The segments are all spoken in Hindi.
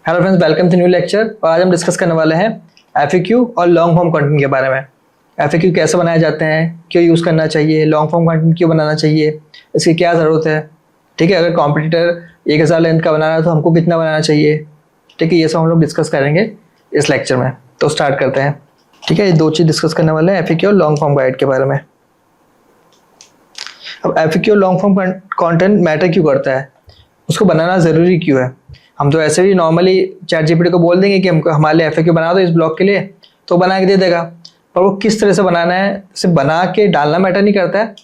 Hello friends, welcome to new lecture. और आज हम डिस्कस करने वाले हैं एफएक्यू और लॉन्ग फॉर्म कंटेंट के बारे में। एफएक्यू कैसे बनाए जाते हैं, क्यों यूज़ करना चाहिए, लॉन्ग फॉर्म कंटेंट क्यों बनाना चाहिए, इसकी क्या ज़रूरत है। ठीक है, अगर कॉम्पिटिटर 1000 लेंथ का बनाना है तो हमको कितना बनाना चाहिए। ठीक है, ये सब हम लोग डिस्कस करेंगे इस लेक्चर में। तो स्टार्ट करते हैं। ठीक है, ये दो चीज़ डिस्कस करने वाले हैं, एफएक्यू और लॉन्ग फॉर्म गाइड के बारे में। अब एफएक्यू और लॉन्ग फॉर्म कंटेंट मैटर क्यों करता है, उसको बनाना ज़रूरी क्यों है। हम तो ऐसे भी नॉर्मली चैट जीपीटी को बोल देंगे कि हमको हमारे लिए एफएक्यू बना दो इस ब्लॉग के लिए, तो बना के दे देगा। पर वो किस तरह से बनाना है, सिर्फ बना के डालना मैटर नहीं करता है,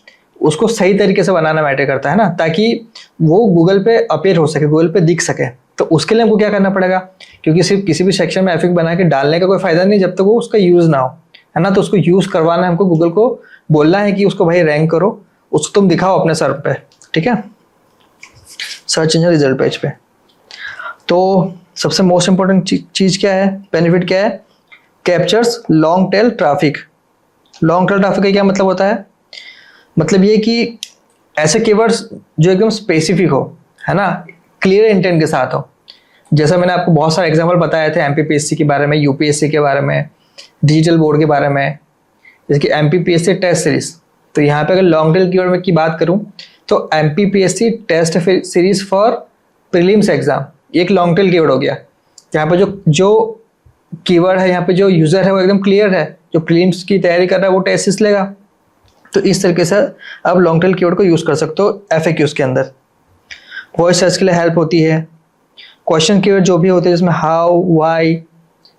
उसको सही तरीके से बनाना मैटर करता है ना, ताकि वो गूगल पे अपीयर हो सके, गूगल पे दिख सके। तो उसके लिए हमको क्या करना पड़ेगा, क्योंकि सिर्फ किसी भी सेक्शन में एफएक्यू बना के डालने का कोई फायदा नहीं जब तक वो उसका यूज़ ना हो, है ना। तो उसको यूज़ करवाना है हमको, गूगल को बोलना है कि उसको भाई रैंक करो, उसको तुम दिखाओ अपने सर्व पे। ठीक है, सर्च इंजन रिजल्ट पेज पे। तो सबसे मोस्ट इंपॉर्टेंट चीज़ क्या है, बेनिफिट क्या है, captures long tail traffic. Long tail traffic का क्या मतलब होता है, मतलब ये कि ऐसे कीवर्ड्स जो एकदम स्पेसिफिक हो, है ना, क्लियर इंटेंट के साथ हो। जैसा मैंने आपको बहुत सारे एग्जांपल बताए थे एमपीपीएससी के बारे में, यूपीएससी के बारे में, डिजिटल बोर्ड के बारे में, जैसे कि एमपीपीएससी टेस्ट सीरीज। तो यहाँ पे अगर लॉन्ग टेल कीवर्ड की बात करूँ तो MPPSC test series for prelims exam एक लॉन्ग टेल कीवर्ड हो गया। यहाँ पे जो कीवर्ड है, यहाँ पे जो यूजर है वो एकदम क्लियर है, जो प्रीलिम्स की तैयारी कर रहा है वो टेस्ट सीरीज लेगा। तो इस तरीके से आप लॉन्ग टेल कीवर्ड को यूज कर सकते हो एफएक्यूज के अंदर। वॉइस सर्च के लिए हेल्प होती है। क्वेश्चन कीवर्ड जो भी होते हैं जिसमें हाउ, वाई,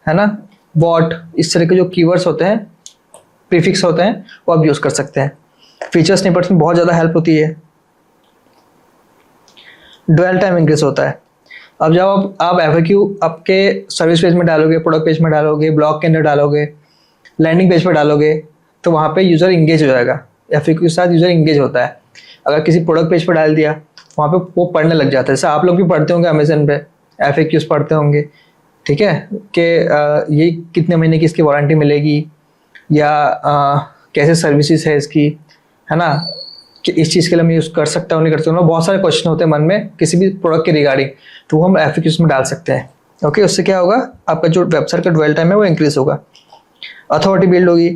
है ना, वॉट, इस तरह के जो कीवर्ड्स होते हैं, प्रीफिक्स होते हैं, वो आप यूज कर सकते हैं। फीचर स्निपेट्स में बहुत ज़्यादा हेल्प होती है। ड्वेल टाइम इंक्रीज होता है। अब जब आप एफएक्यू आपके सर्विस पेज में डालोगे, प्रोडक्ट पेज में डालोगे, ब्लॉग के अंदर डालोगे, लैंडिंग पेज पर डालोगे, तो वहाँ पे यूज़र इंगेज हो जाएगा। एफएक्यू के साथ यूज़र इंगेज होता है। अगर किसी प्रोडक्ट पेज पर डाल दिया, वहाँ पे वो पढ़ने लग जाता है। जैसे आप लोग भी पढ़ते होंगे अमेजन पे, एफएक्यूज पढ़ते होंगे। ठीक है, कि ये कितने महीने की इसकी वारंटी मिलेगी, या कैसे सर्विसेज है इसकी, है ना, कि इस चीज़ के लिए मैं यूज़ कर सकता हूँ नहीं कर सकता हूँ। बहुत सारे क्वेश्चन होते हैं मन में किसी भी प्रोडक्ट के रिगार्डिंग, तो वो हम एफएक्यूज में डाल सकते हैं। ओके, उससे क्या होगा, आपका जो वेबसाइट का ड्वेल टाइम है वो इंक्रीज होगा, अथॉरिटी बिल्ड होगी।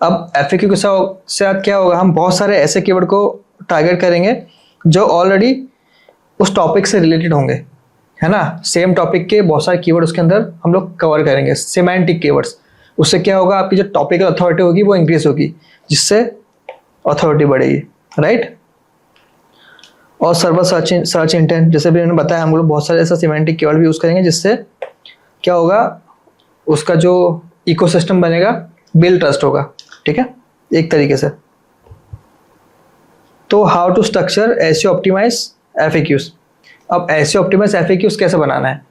अब एफएक्यू के साथ क्या होगा, हम बहुत सारे ऐसे कीवर्ड को टारगेट करेंगे जो ऑलरेडी उस टॉपिक से रिलेटेड होंगे, है ना। सेम टॉपिक के बहुत सारे कीवर्ड उसके अंदर हम लोग कवर करेंगे, सेमेंटिक कीवर्ड्स। उससे क्या होगा, आपकी जो टॉपिकल अथॉरिटी होगी वो इंक्रीज होगी, जिससे अथॉरिटी बढ़ेगी, राइट। और सर्वर सर्च इंटेंट, जैसे भी मैंने बताया, हम लोग बहुत सारे ऐसा सिमेंटिक कीवर्ड भी यूज करेंगे, जिससे क्या होगा, उसका जो इकोसिस्टम बनेगा, बिल्ड ट्रस्ट होगा। ठीक है, एक तरीके से। तो how to structure SEO optimize FAQs. अब एसईओ ऑप्टिमाइज एफएक्यूज कैसे बनाना है,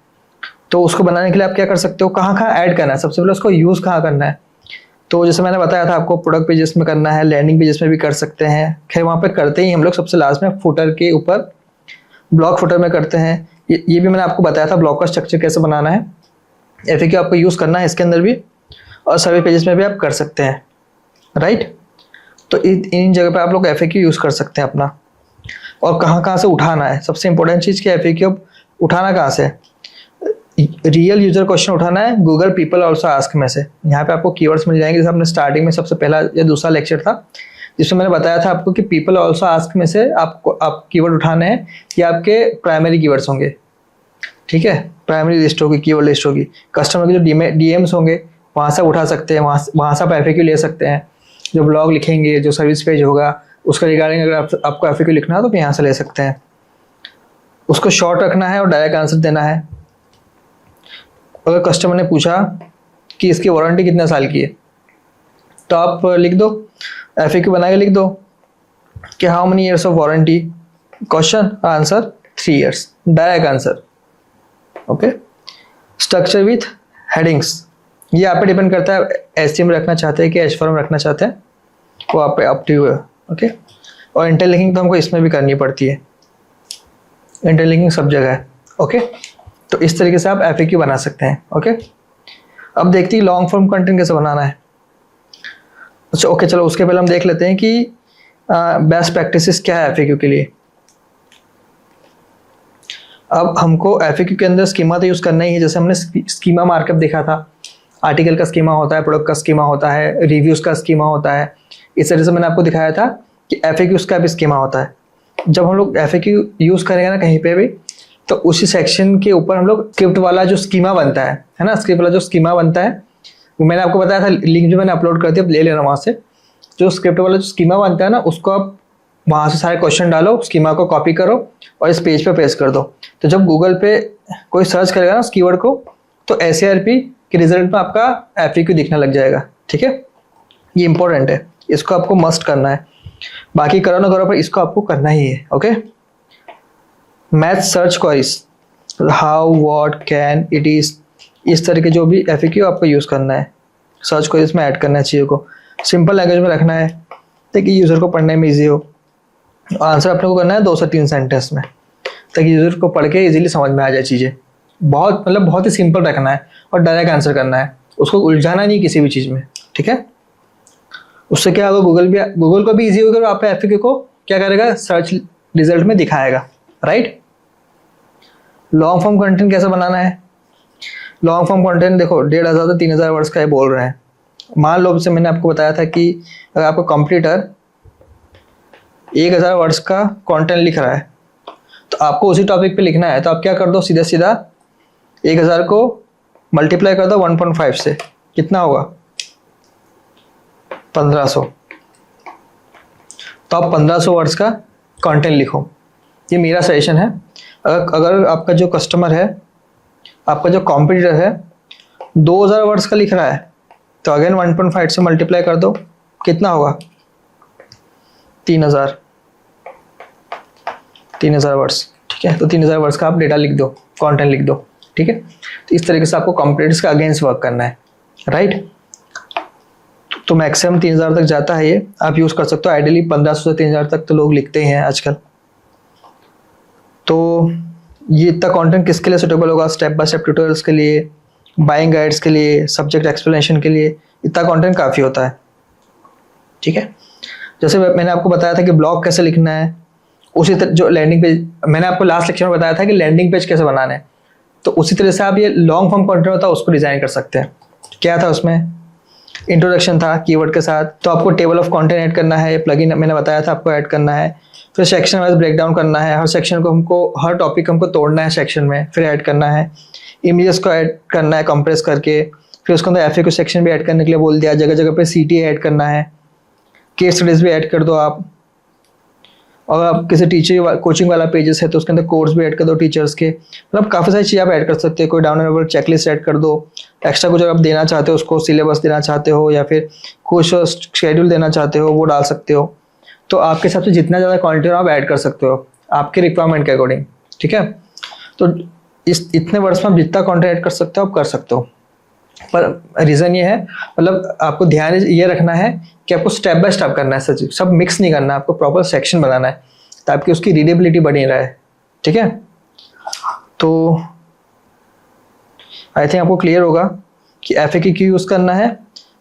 तो उसको बनाने के लिए आप क्या कर सकते हो, कहाँ कहाँ ऐड करना है, सबसे पहले उसको यूज कहाँ करना है। तो जैसे मैंने बताया था आपको, प्रोडक्ट पेजेस में करना है, लैंडिंग पेजेस में भी कर सकते हैं। खैर वहाँ पे करते ही हम लोग सबसे लास्ट में फुटर के ऊपर, ब्लॉग फुटर में करते हैं। ये भी मैंने आपको बताया था ब्लॉग का स्ट्रक्चर कैसे बनाना है। एफएक्यू आपको यूज़ करना है इसके अंदर भी, और सर्वे पेजेस में भी आप कर सकते हैं, राइट। तो इन जगह पर आप लोग एफएक्यू यूज़ कर सकते हैं अपना। और कहाँ कहाँ से उठाना है, सबसे इंपॉर्टेंट चीज़ क्या है, एफएक्यू उठाना कहाँ से, रियल यूजर क्वेश्चन उठाना है गूगल पीपल ऑल्सो आस्क में से। यहाँ पे आपको कीवर्ड्स मिल जाएंगे, जैसे हमने स्टार्टिंग में सबसे पहला या दूसरा लेक्चर था जिसमें मैंने बताया था आपको कि पीपल ऑल्सो आस्क में से आप कीवर्ड उठाने हैं, ये आपके प्राइमरी कीवर्ड्स होंगे। ठीक है, प्राइमरी लिस्ट होगी, कीवर्ड लिस्ट होगी। कस्टमर के जो डीएम्स होंगे वहाँ से उठा सकते हैं, वहाँ से आप एफएक्यू ले सकते हैं। जो ब्लॉग लिखेंगे, जो सर्विस पेज होगा, उसका रिगार्डिंग अगर आपको एफएक्यू लिखना है तो यहाँ से ले सकते हैं। उसको शॉर्ट रखना है और डायरेक्ट आंसर देना है। अगर कस्टमर ने पूछा कि इसकी वारंटी कितने साल की है, तो आप लिख दो, एफएक्यू बना के लिख दो कि how many years of warranty, question answer 3 years, direct answer. Okay, structure with headings, ये आप पे डिपेंड करता है, एचटीएम रखना चाहते हैं कि एच फॉर्म रखना चाहते हैं, वो आप पे अप टू है। ओके, और इंटरलिंकिंग तो हमको इसमें भी करनी पड़ती है, इंटरलिंकिंग सब जगह है। ओके, तो इस तरीके से आप एफएक्यू बना सकते हैं। ओके, अब देखते हैं लॉन्ग फॉर्म कंटेंट कैसे बनाना है। अच्छा, ओके, चलो उसके पहले हम देख लेते हैं कि बेस्ट प्रैक्टिसेस क्या है एफएक्यू के लिए। अब हमको FAQ के अंदर स्कीमा तो यूज़ करना ही है। जैसे हमने स्कीमा मार्कअप देखा था, आर्टिकल का स्कीमा होता है, प्रोडक्ट का स्कीमा होता है, रिव्यूज़ का स्कीमा होता है। इस तरह से मैंने आपको दिखाया था कि FAQs का भी स्कीमा होता है। जब हम लोग FAQ यूज़ करेंगे ना कहीं पे भी, तो उसी सेक्शन के ऊपर हम लोग स्क्रिप्ट वाला जो स्कीमा बनता है ना, स्क्रिप्ट वाला जो स्कीमा बनता है वो मैंने आपको बताया था, लिंक जो मैंने अपलोड कर दिया, ले लेना वहाँ से। जो स्क्रिप्ट वाला जो स्कीमा बनता है ना, उसको आप वहाँ से सारे क्वेश्चन डालो, स्कीमा को कॉपी करो और इस पेज पे पेस्ट कर दो। तो जब गूगल पे कोई सर्च करेगा ना उस कीवर्ड को, तो SARP के रिजल्ट में आपका FAQ दिखने लग जाएगा। ठीक है, ये इंपॉर्टेंट है, इसको आपको मस्ट करना है। बाकी करो ना करो, पर इसको आपको करना ही है। Okay, math search queries, how, what, can, it is, इस तरह के जो भी FAQ आपको यूज़ करना है, सर्च क्वेरीज में ऐड करना है चीज़ों को। सिंपल लैंग्वेज में रखना है ताकि यूज़र को पढ़ने में ईजी हो। आंसर अपने को करना है 2 से 3 सेंटेंस में, ताकि यूज़र को पढ़ के इजीली समझ में आ जाए चीज़ें। बहुत ही सिंपल रखना है और डायरेक्ट आंसर करना है, उसको उलझाना नहीं किसी भी चीज़ में। ठीक है, उससे क्या होगा, गूगल को भी इजी होगा और आप FAQ को क्या करेगा, सर्च रिजल्ट में दिखाएगा। राइट। लॉन्ग फॉर्म कंटेंट कैसे बनाना है? लॉन्ग फॉर्म कंटेंट देखो 1500 से 3000 वर्ड्स का ये बोल रहे हैं। मान लो जैसे मैंने आपको बताया था कि अगर आपका कंप्यूटर 1000 वर्ड्स का कंटेंट लिख रहा है तो आपको उसी टॉपिक पे लिखना है, तो आप क्या कर दो, सीधा सीधा 1000 को मल्टीप्लाई कर दो 1.5 से, कितना होगा 1500। तो आप 1500 वर्ड्स का कंटेंट लिखो, ये मेरा सजेशन है। अगर आपका जो कस्टमर है, आपका जो कॉम्पिटिटर है 2000 वर्ड्स का लिख रहा है, तो अगेन 1.5 से मल्टीप्लाई कर दो, कितना होगा 3000 वर्ड्स। ठीक है, तो 3000 वर्ड्स का आप डेटा लिख दो, कंटेंट लिख दो। ठीक है, तो इस तरीके से आपको कॉम्पिटिटर्स के अगेंस्ट वर्क करना है। राइट, तो मैक्सिमम 3000 तक जाता है ये, आप यूज़ कर सकते हो। आइडियली 1500 से 3000 तक तो लोग लिखते ही हैं आजकल। तो ये इतना कंटेंट किसके लिए सूटेबल होगा? स्टेप बाय स्टेप ट्यूटोरियल्स के लिए, बाइंग गाइड्स के लिए, सब्जेक्ट एक्सप्लेनेशन के लिए, इतना कंटेंट काफ़ी होता है। ठीक है, जैसे मैंने आपको बताया था कि ब्लॉग कैसे लिखना है, उसी तरह जो लैंडिंग पेज मैंने आपको लास्ट लेक्चर में बताया था कि लैंडिंग पेज कैसे बनाना है, तो उसी तरह से आप ये लॉन्ग फॉर्म कंटेंट होता है उसको डिज़ाइन कर सकते हैं। क्या था उसमें? इंट्रोडक्शन था कीवर्ड के साथ, तो आपको टेबल ऑफ कंटेंट ऐड करना है, प्लगइन मैंने बताया था आपको ऐड करना है। फिर सेक्शन वाइज ब्रेक डाउन करना है, हर सेक्शन को हमको, हर टॉपिक हमको तोड़ना है सेक्शन में, फिर ऐड करना है। इमेजेस को ऐड करना है कंप्रेस करके, फिर उसके अंदर FAQ सेक्शन भी ऐड करने के लिए बोल दिया, जगह जगह पे CTA ऐड करना है, केस स्टडीज भी ऐड कर दो आप। और आप किसी टीचर कोचिंग वाला पेजेस है तो उसके अंदर कोर्स भी ऐड कर दो टीचर्स के। मतलब काफ़ी सारी चीज़ें आप ऐड कर सकते हो। कोई डाउनलोडेबल चेकलिस्ट ऐड कर दो, एक्स्ट्रा कुछ अगर आप देना चाहते हो, उसको सिलेबस देना चाहते हो या फिर कुछ शेड्यूल देना चाहते हो, वो डाल सकते हो। तो आपके हिसाब से जितना ज़्यादा क्वांटिटी आप ऐड कर सकते हो आपके रिक्वायरमेंट के अकॉर्डिंग। ठीक है, तो इतने वर्ड्स में आप जितना कंटेंट ऐड कर सकते हो आप कर सकते हो। पर रीज़न ये है, मतलब आपको ध्यान ये रखना है कि आपको स्टेप बाय स्टेप करना है, सब मिक्स नहीं करना है, आपको प्रॉपर सेक्शन बनाना है ताकि उसकी रीडेबिलिटी बनी रहे। ठीक है, तो आई थिंक आपको क्लियर होगा कि FAQ क्यों यूज़ करना है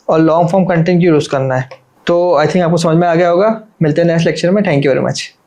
और लॉन्ग फॉर्म कंटेंट क्यों यूज़ करना है। तो आई थिंक आपको समझ में आ गया होगा। मिलते हैं नेक्स्ट लेक्चर में। Thank you very much.